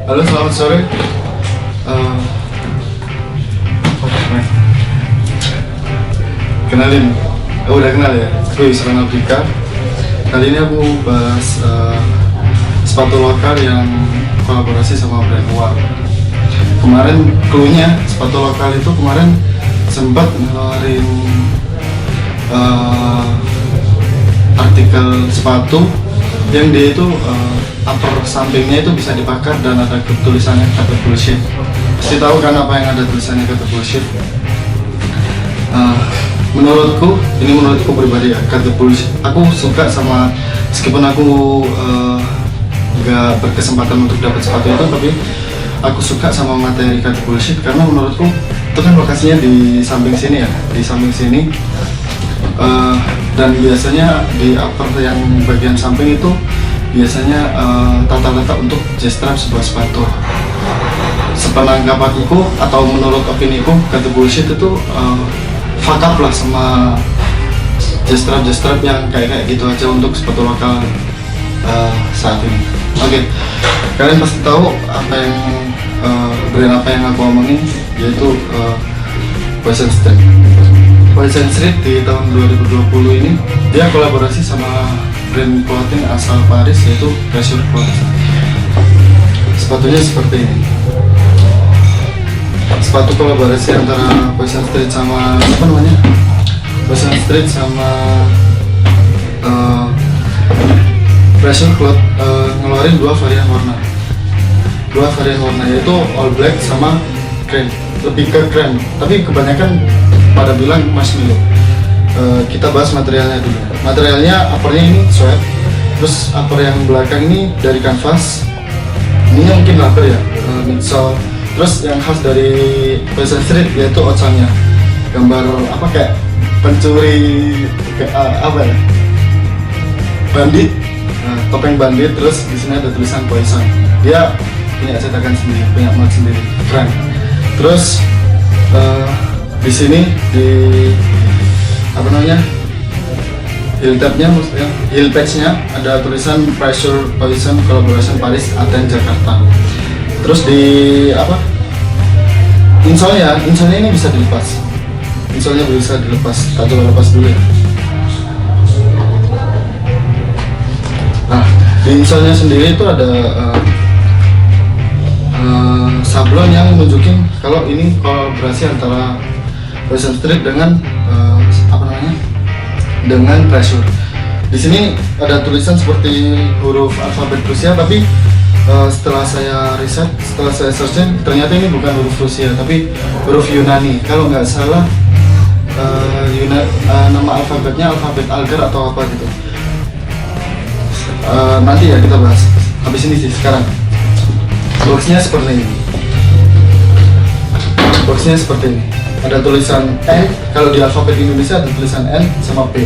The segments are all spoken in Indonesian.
Halo, selamat sore. Kenalin, udah kenal ya? Aku Isran Afrika. Kali ini aku bahas sepatu lokal yang kolaborasi sama brand luar. Kemarin cluenya sepatu lokal itu kemarin sempat ngeluarin artikel sepatu yang dia itu upper sampingnya itu bisa dibakar dan ada tulisannya kata bullshit. Pasti tahu kan apa yang ada tulisannya kata bullshit. Menurutku pribadi ya, kata bullshit aku suka sama, meskipun aku nggak berkesempatan untuk dapat sepatu itu, tapi aku suka sama materi kata bullshit karena menurutku itu kan lokasinya di samping sini ya, di samping sini. Dan biasanya di upper yang bagian samping itu biasanya tata letak untuk chest strap sebuah sepatu. Sepenanggapanku atau menurut opiniku, kata bullshit itu fuck up lah sama chest strap yang kayak gitu aja untuk sepatu lokal saat ini. Oke, kalian pasti tahu apa yang brand apa yang aku omongin, yaitu Poison Street. Poison Street di tahun 2020 ini dia kolaborasi sama brand clothing asal Paris, yaitu Pressure Clothes. Sepatunya seperti ini. Sepatu kolaborasi antara Poison Street sama apa namanya? Poison Street sama Pressure Clothes ngeluarin dua varian warna yaitu all black sama cream, lebih ke cream, tapi kebanyakan pada bilang marshmallow. Kita bahas materialnya dulu. Materialnya uppernya ini sweat, terus upper yang belakang ini dari kanvas, ini mungkin rubber ya, midsole. Terus yang khas dari Poison Street yaitu outsole-nya, gambar apa kayak pencuri apa ya, bandit, topeng bandit. Terus di sini ada tulisan Poison. Dia punya cetakan sendiri, punya mod sendiri, keren. Terus di sini di apa namanya, heel tabnya, maksudnya heel patchnya ada tulisan Pressure Poison Collaboration Paris Athens Jakarta. Terus di apa, insolnya ini bisa dilepas, kita coba lepas dulu ya. Nah, di insolnya sendiri itu ada sablon yang nunjukin kalau ini kolaborasi antara Poison Street dengan dengan Pressure. Di sini ada tulisan seperti huruf alfabet Rusia, tapi setelah saya riset, setelah saya searching, ternyata ini bukan huruf Rusia tapi huruf Yunani. Kalau nggak salah nama alfabetnya alfabet Algar atau apa gitu. Nanti ya kita bahas habis ini sih. Sekarang boxnya seperti ini. Ada tulisan N, kalau di alfabet Indonesia ada tulisan N sama P.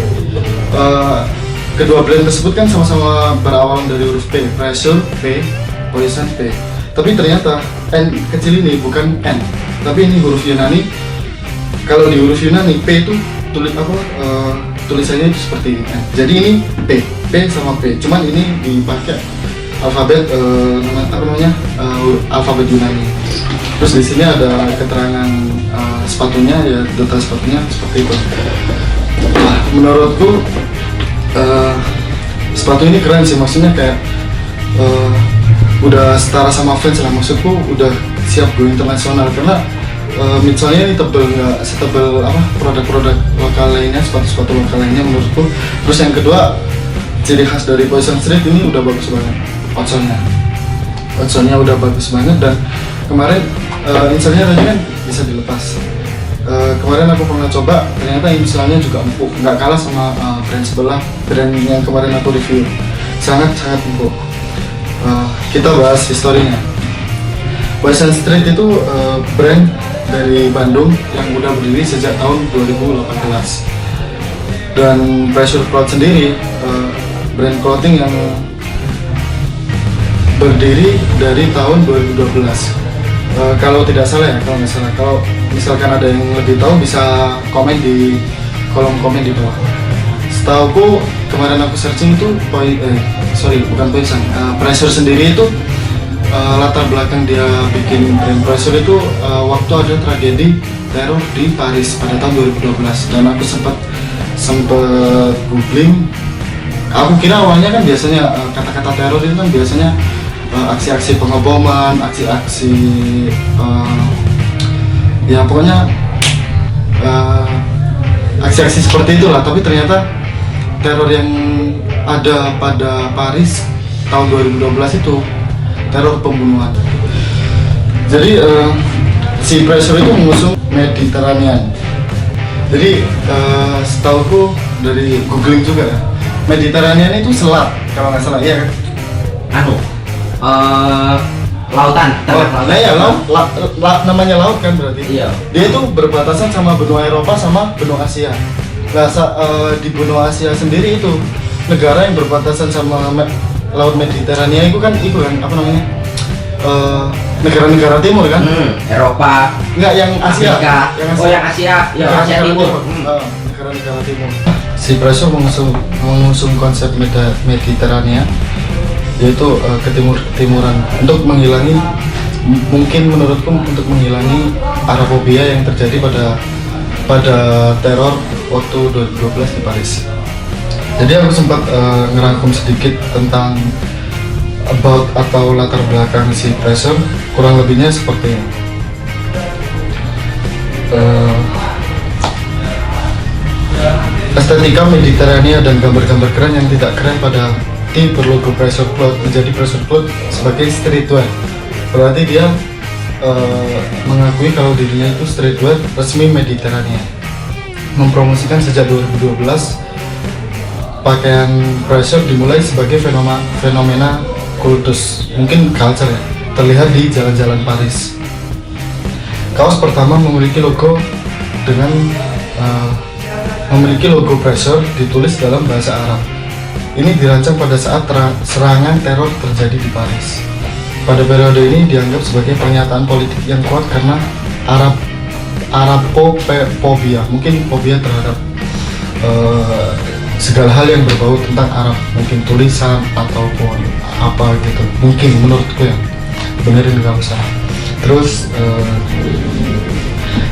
Kedua brand tersebut kan sama-sama berawal dari huruf P, Pressure P, Poison P. Tapi ternyata N kecil ini bukan N, tapi ini huruf Yunani. Kalau di huruf Yunani P itu tulisannya itu seperti ini. Jadi ini P sama P. Cuman ini dipakai alfabet alfabet Yunani. Terus di sini ada keterangan sepatunya, ya detail sepatunya seperti itu. Nah, menurutku sepatu ini keren sih, maksudnya kayak udah setara sama fans lah, maksudku udah siap go internasional karena midsole-nya ini tebel, nggak setebel apa produk-produk lokal lainnya, sepatu-sepatu lokal lainnya menurutku. Terus yang kedua, ciri khas dari Poison Street ini udah bagus banget, outsole-nya udah bagus banget. Dan kemarin insole-nya tadi kan bisa dilepas. Kemarin aku pernah coba, ternyata insole-nya juga empuk, nggak kalah sama brand sebelah, brand yang kemarin aku review, sangat empuk. Kita bahas historinya. Poison Street itu brand dari Bandung yang udah berdiri sejak tahun 2018. Dan Pressure Clothes sendiri brand clothing yang berdiri dari tahun 2012. Kalau tidak salah ya, kalau misalkan ada yang lebih tahu bisa komen di kolom komen di bawah. Setauku kemarin aku searching itu bukan Poison, Pressure sendiri itu latar belakang dia bikin Train Pressure itu waktu ada tragedi teror di Paris pada tahun 2012, dan aku sempat googling. Aku kira awalnya kan biasanya kata-kata teror itu kan biasanya aksi-aksi pengeboman, aksi-aksi ya pokoknya aksi-aksi seperti itulah. Tapi ternyata teror yang ada pada Paris tahun 2012 itu teror pembunuhan. Jadi si Pressure itu mengusung Mediterranean. Jadi setauku dari googling juga, Mediterranean itu selat kalau nggak salah, iya kan? Lautan. Nah ya, namanya laut kan berarti. Iya. Dia itu berbatasan sama benua Eropa sama benua Asia. Nah, di benua Asia sendiri itu negara yang berbatasan sama Laut Mediterania itu kan apa namanya? Negara-negara timur kan? Eropa. Enggak, yang Asia. Afrika. Yang Asia. Ya, Asia Timur. Negara-negara timur. Si Pressure mengusung konsep Mediterania, yaitu ketimur-timuran, untuk menghilangi, mungkin menurutku untuk menghilangi Arabofobia yang terjadi pada teror waktu 2012 di Paris. Jadi aku sempat ngerangkum sedikit tentang about atau latar belakang si Pressure, kurang lebihnya seperti ini. Estetika Mediterania dan gambar-gambar keren yang tidak keren pada tee berlogo Pressure Cloth menjadi Pressure Cloth sebagai streetwear. Berarti dia mengakui kalau dirinya itu streetwear resmi Mediterania. Mempromosikan sejak 2012, pakaian Pressure dimulai sebagai fenomena kultus, mungkin culture ya, terlihat di jalan-jalan Paris. Kaos pertama memiliki logo Pressure ditulis dalam bahasa Arab. Ini dirancang pada saat serangan teror terjadi di Paris. Pada periode ini dianggap sebagai pernyataan politik yang kuat karena Arabofobia, mungkin fobia terhadap segala hal yang berbau tentang Arab, mungkin tulisan ataupun apa gitu, mungkin menurutku ya, benerin kalau salah. Terus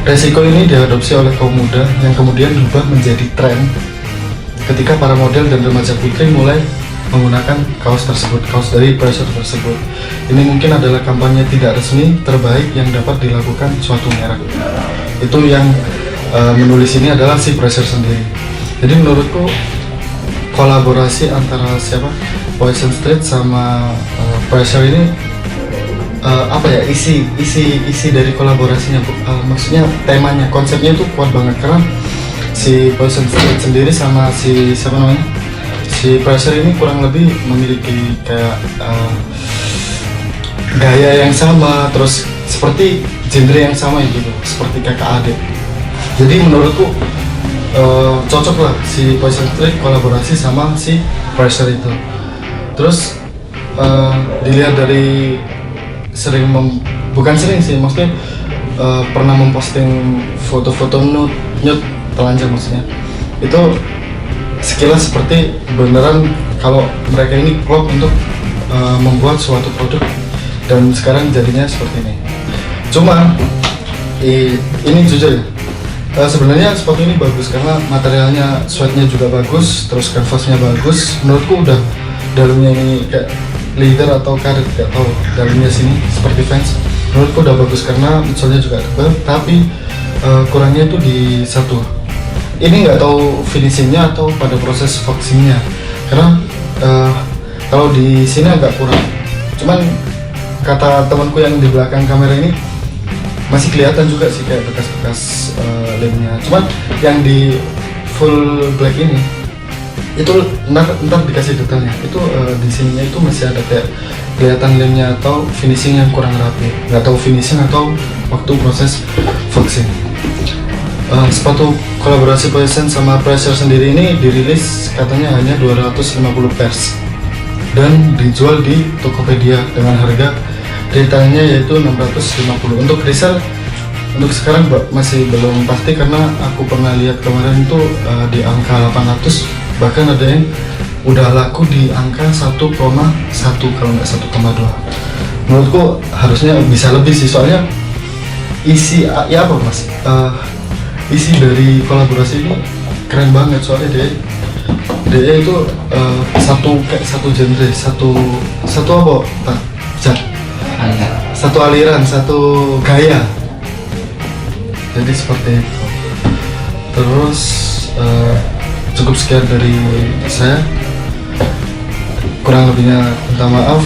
resiko ini diadopsi oleh kaum muda yang kemudian berubah menjadi tren ketika para model dan remaja putri mulai menggunakan kaos dari Pressure tersebut. Ini mungkin adalah kampanye tidak resmi terbaik yang dapat dilakukan suatu merek. Itu yang menulis ini adalah si Pressure sendiri. Jadi menurutku kolaborasi antara Poison Street sama Pressure ini isi dari kolaborasinya, maksudnya temanya, konsepnya itu kuat banget, karena si Poison Street sendiri sama si Pressure ini kurang lebih memiliki kayak gaya yang sama, terus seperti genre yang sama gitu, seperti kakak adik. Jadi menurutku cocok lah si Poison Street kolaborasi sama si Pressure itu. Terus dilihat dari maksudnya pernah memposting foto-foto nude telanjang, maksudnya itu sekilas seperti beneran kalau mereka ini klop untuk membuat suatu produk, dan sekarang jadinya seperti ini. Cuma ini jujur ya, sebenarnya sepatu ini bagus karena materialnya, sweatnya juga bagus, terus canvasnya bagus. Menurutku udah dalamnya ini kayak leather atau karet, gak tahu, dalamnya sini seperti Vans. Menurutku udah bagus karena midsole-nya juga tebal, tapi kurangnya itu di satu. Ini nggak tahu finishingnya atau pada proses waxingnya, karena kalau di sini agak kurang. Cuman kata temanku yang di belakang kamera ini masih kelihatan juga sih kayak bekas-bekas lemnya. Cuman yang di full black ini itu ntar dikasih detailnya. Itu di sininya itu masih ada kayak kelihatan lemnya atau finishing yang kurang rapi. Nggak tahu finishing atau waktu proses waxing. Sepatu kolaborasi Poison sama Pressure sendiri ini dirilis katanya hanya 250 pairs dan dijual di Tokopedia dengan harga retailnya yaitu 650. Untuk resell untuk sekarang masih belum pasti karena aku pernah lihat kemarin itu di angka 800, bahkan ada yang udah laku di angka 1,1 kalau nggak 1,2. menurutku harusnya bisa lebih sih, soalnya isi ya apa mas, isi dari kolaborasi ini keren banget, soalnya dia itu kayak satu genre, satu apa Pak? Satu aliran, satu gaya, jadi seperti itu. Terus cukup sekian dari saya, kurang lebihnya minta maaf.